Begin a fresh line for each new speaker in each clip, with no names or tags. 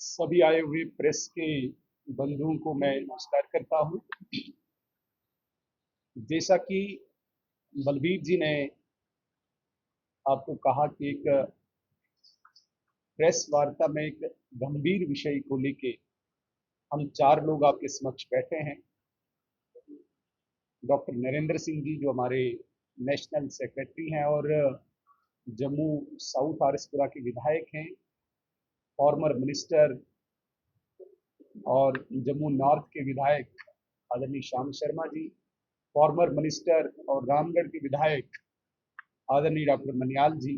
सभी आए हुए प्रेस के बंधुओं को मैं नमस्कार करता हूं। जैसा कि बलबीर जी ने आपको कहा कि एक प्रेस वार्ता में एक गंभीर विषय को लेके हम चार लोग आपके समक्ष बैठे हैं। डॉक्टर नरेंद्र सिंह जी जो हमारे नेशनल सेक्रेटरी हैं और जम्मू साउथ आरएसपुरा के विधायक हैं, फॉर्मर मिनिस्टर और जम्मू नॉर्थ के विधायक आदरणीय श्याम शर्मा जी, फॉर्मर मिनिस्टर और रामगढ़ के विधायक आदरणीय डॉक्टर मनियाल जी।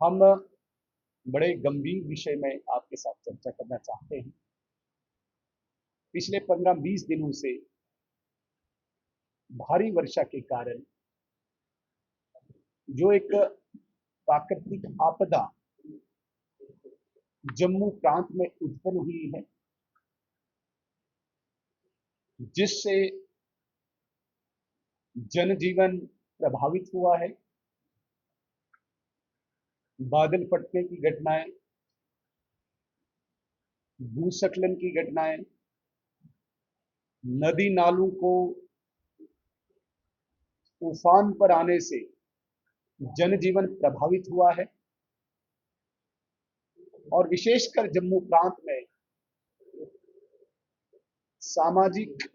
हम बड़े गंभीर विषय में आपके साथ चर्चा करना चाहते हैं। पिछले 15-20 दिनों से भारी वर्षा के कारण जो एक प्राकृतिक आपदा जम्मू प्रांत में उत्पन्न हुई है, जिससे जनजीवन प्रभावित हुआ है। बादल फटने की घटनाएं, भूस्खलन की घटनाएं, नदी नालों को उफान पर आने से जनजीवन प्रभावित हुआ है और विशेषकर जम्मू प्रांत में सामाजिक,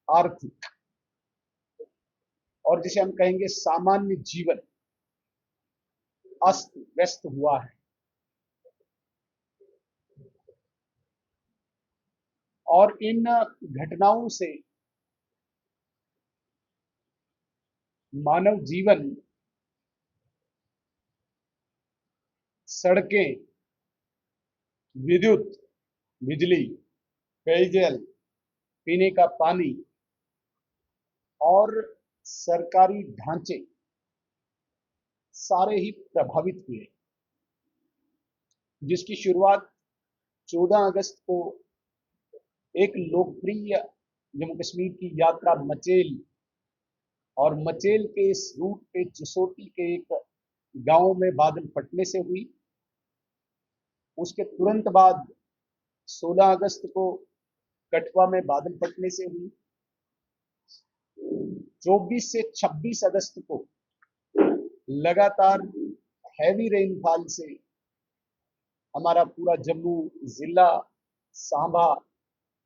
आर्थिक और जिसे हम कहेंगे सामान्य जीवन अस्त व्यस्त हुआ है। और इन घटनाओं से मानव जीवन, सड़कें, विद्युत, बिजली, पेयजल, पीने का पानी और सरकारी ढांचे सारे ही प्रभावित हुए, जिसकी शुरुआत 14 अगस्त को एक लोकप्रिय जम्मू कश्मीर की यात्रा मचेल और मचेल के इस रूट पे जसोटी के एक गांव में बादल फटने से हुई। उसके तुरंत बाद 16 अगस्त को कठुआ में बादल फटने से हुई। 24 से 26 अगस्त को लगातार हैवी रेनफॉल से हमारा पूरा जम्मू जिला, सांबा,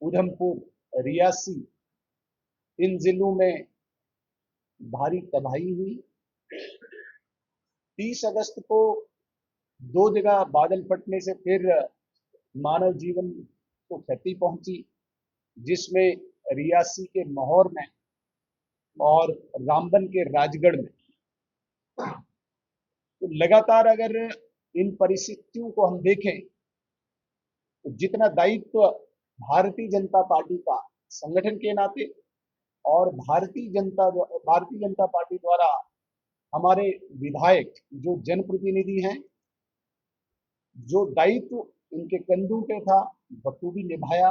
उधमपुर, रियासी, इन जिलों में भारी तबाही हुई। 30 अगस्त को 2 जगह बादल फटने से फिर मानव जीवन को क्षति पहुंची, जिसमें रियासी के महौर में और रामबन के राजगढ़ में। तो लगातार अगर इन परिस्थितियों को हम देखें तो जितना दायित्व भारतीय जनता पार्टी का संगठन के नाते और भारतीय जनता पार्टी द्वारा हमारे विधायक जो जनप्रतिनिधि हैं, जो दायित्व इनके कंधों पे था बखूबी निभाया।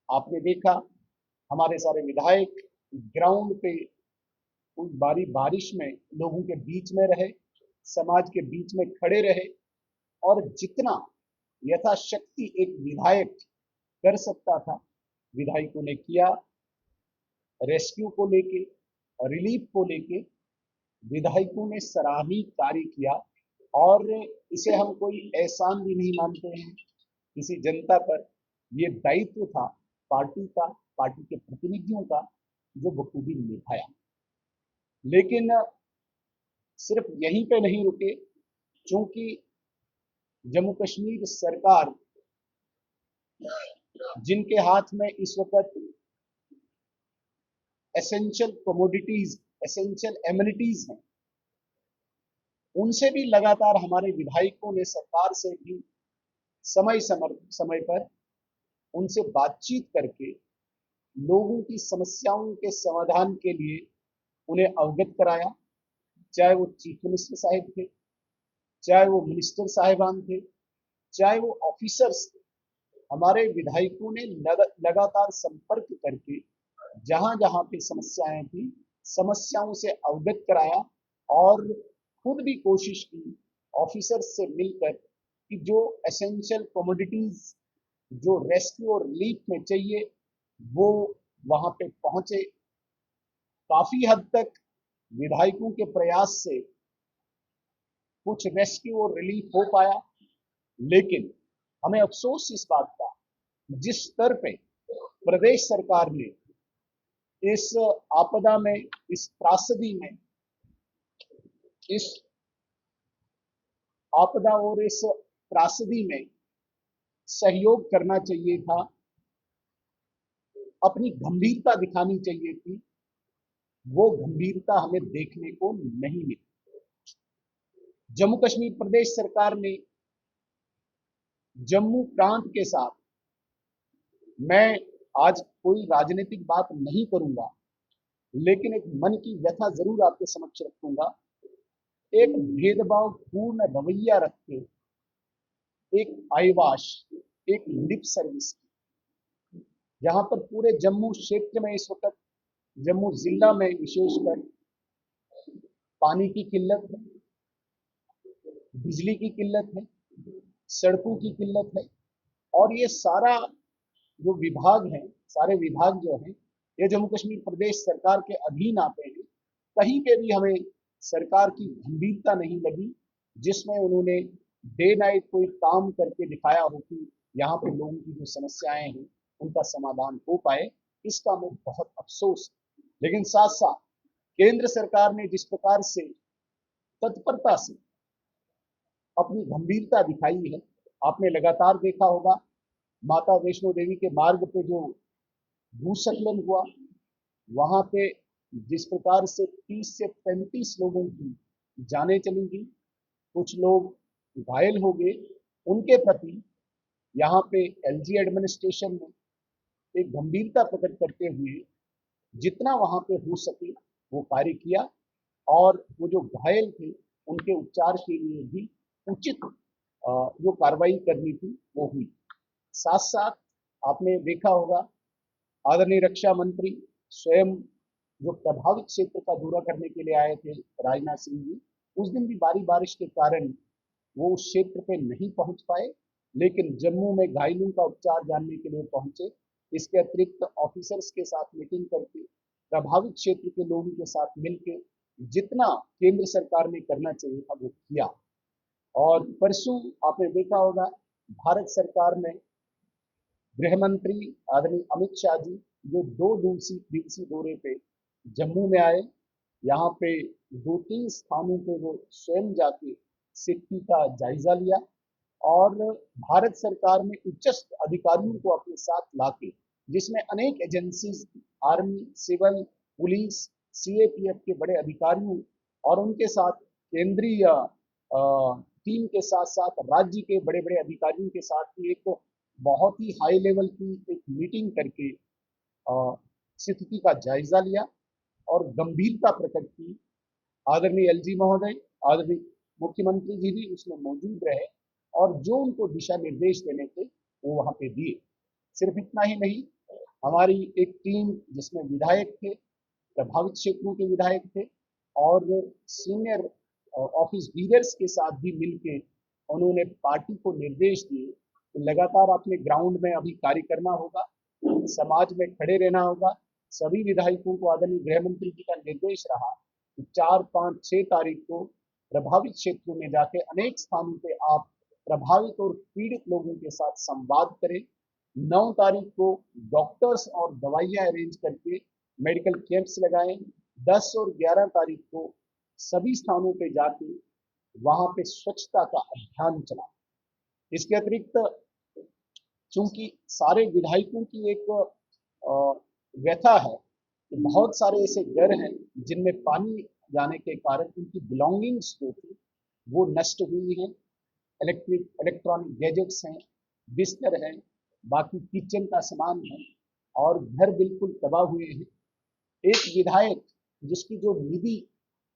आपने देखा हमारे सारे विधायक ग्राउंड पे उस बारी बारिश में लोगों के बीच में रहे, समाज के बीच में खड़े रहे और जितना यथाशक्ति एक विधायक कर सकता था विधायकों ने किया। रेस्क्यू को लेके, रिलीफ को लेके विधायकों ने सराहनीय कार्य किया और इसे हम कोई एहसान भी नहीं मानते हैं किसी जनता पर। ये दायित्व था पार्टी का, पार्टी के प्रतिनिधियों का, जो बखूबी निभाया। लेकिन सिर्फ यहीं पे नहीं रुके, क्योंकि जम्मू कश्मीर सरकार जिनके हाथ में इस वक्त एसेंशियल कमोडिटीज, एसेंशियल एमिनिटीज हैं, उनसे भी लगातार हमारे विधायकों ने सरकार से भी समय पर उनसे बातचीत करके लोगों की समस्याओं के समाधान के लिए उन्हें अवगत कराया। चाहे वो चीफ मिनिस्टर साहिब थे, चाहे वो मिनिस्टर साहिबान थे, चाहे वो ऑफिसर्स थे, हमारे विधायकों ने लगातार संपर्क करके जहां जहां पे समस्याएं थी, समस्याओं से अवगत कराया और खुद भी कोशिश की ऑफिसर्स से मिलकर कि जो एसेंशियल कमोडिटीज जो रेस्क्यू और रिलीफ में चाहिए वो वहां पे पहुंचे। काफी हद तक विधायकों के प्रयास से कुछ रेस्क्यू और रिलीफ हो पाया, लेकिन हमें अफसोस इस बात का, जिस स्तर पे प्रदेश सरकार ने इस आपदा में, इस त्रासदी में, इस आपदा और इस त्रासदी में सहयोग करना चाहिए था, अपनी गंभीरता दिखानी चाहिए थी, वो गंभीरता हमें देखने को नहीं मिली। जम्मू कश्मीर प्रदेश सरकार ने जम्मू प्रांत के साथ, मैं आज कोई राजनीतिक बात नहीं करूंगा, लेकिन एक मन की व्यथा जरूर आपके समक्ष रखूंगा। एक भेदभाव पूर्ण रवैया रख के, एक आईवाश, एक लिप सर्विस, जहां पर पूरे जम्मू क्षेत्र में इस वक्त, जम्मू जिला में विशेषकर पानी की किल्लत है, बिजली की किल्लत है, सड़कों की किल्लत है, और ये सारा जो विभाग है, सारे विभाग जो हैं, ये जम्मू कश्मीर प्रदेश सरकार के अधीन आते हैं। कहीं पे भी हमें सरकार की गंभीरता नहीं लगी, जिसमें उन्होंने डे नाइट कोई काम करके दिखाया हो कि यहाँ पे लोगों की जो समस्याएं हैं उनका समाधान हो पाए। इसका हमें बहुत अफसोस है। लेकिन साथ साथ केंद्र सरकार ने जिस प्रकार से तत्परता से अपनी गंभीरता दिखाई है, आपने लगातार देखा होगा माता वैष्णो देवी के मार्ग पे जो भूस्खलन हुआ, वहां पे जिस प्रकार से 30 से 35 लोगों की जानें चली गई, कुछ लोग घायल हो गए, उनके प्रति यहाँ पे एलजी एडमिनिस्ट्रेशन ने एक गंभीरता प्रकट करते हुए जितना वहां पे हो सके वो कार्य किया, और वो जो घायल थे उनके उपचार के लिए भी उचित जो कार्रवाई करनी थी वो हुई। साथ साथ आपने देखा होगा आदरणीय रक्षा मंत्री स्वयं जो प्रभावित क्षेत्र का दौरा करने के लिए आए थे, राजनाथ सिंह जी, उस दिन भी भारी बारिश के कारण वो उस क्षेत्र पे नहीं पहुंच पाए, लेकिन जम्मू में घायलों का उपचार जानने के लिए पहुंचे। इसके अतिरिक्त ऑफिसर्स के साथ मीटिंग करके, प्रभावित क्षेत्र के लोगों के साथ मिलकर जितना केंद्र सरकार ने करना चाहिए था वो किया। और परसों आपने देखा होगा भारत सरकार ने गृह मंत्री आदरणीय अमित शाह जी जो 2 दिवसीय दौरे पे जम्मू में आए, यहाँ पे 2-3 स्थानों पे वो स्वयं जाके स्थिति का जायजा लिया, और भारत सरकार ने उच्चस्थ अधिकारियों को अपने साथ लाके, जिसमें अनेक agencies, army, civil, police, CAPF के बड़े अधिकारियों और उनके साथ केंद्रीय टीम के साथ साथ राज्य के बड़े बड़े अधिकारियों के साथ भी एक बहुत ही हाई लेवल की एक मीटिंग करके स्थिति का जायजा लिया और गंभीरता प्रकट की। आदरणीय एलजी महोदय, आदरणीय मुख्यमंत्री जी भी उसमें मौजूद रहे, और जो उनको दिशा निर्देश देने थे वो वहां पे दिए। सिर्फ इतना ही नहीं, हमारी एक टीम जिसमें विधायक थे, प्रभावित क्षेत्रों के विधायक थे, और सीनियर ऑफिस लीडर्स के साथ भी मिलके उन्होंने पार्टी को निर्देश दिए कि लगातार अपने ग्राउंड में अभी कार्य करना होगा, समाज में खड़े रहना होगा। सभी विधायकों को आदरणीय गृह मंत्री जी का निर्देश रहा कि 4, 5, 6 तारीख को प्रभावित क्षेत्रों में जाके अनेक स्थानों पे आप प्रभावित और पीड़ित लोगों के साथ संवाद करें। 9 तारीख को डॉक्टर्स और दवाइयां अरेंज करके मेडिकल कैंप्स लगाएं। 10 और 11 तारीख को सभी स्थानों पे जाके वहां पे स्वच्छता का अभियान चला। इसके अतिरिक्त चूंकि सारे विधायकों की एक व्यथा है कि बहुत सारे ऐसे घर हैं जिनमें पानी जाने के कारण उनकी बिलोंगिंग्स जो थी वो नष्ट हुई हैं। इलेक्ट्रॉनिक गैजेट्स हैं, बिस्तर हैं, बाकी किचन का सामान है, और घर बिल्कुल तबाह हुए हैं। एक विधायक जिसकी जो निधि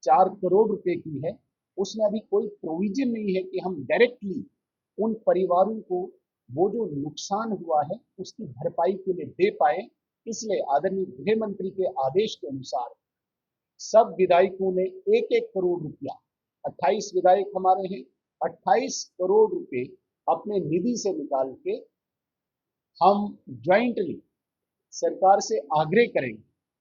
4 करोड़ रुपए की है, उसमें अभी कोई प्रोविजन नहीं है कि हम डायरेक्टली उन परिवारों को वो जो नुकसान हुआ है उसकी भरपाई के लिए दे पाए। इसलिए आदरणीय गृह मंत्री के आदेश के अनुसार सब विधायकों ने 1-1 करोड़ रुपया, 28 विधायक हमारे हैं, 28 करोड़ रुपए अपने निधि से निकाल के हम ज्वाइंटली सरकार से आग्रह करेंगे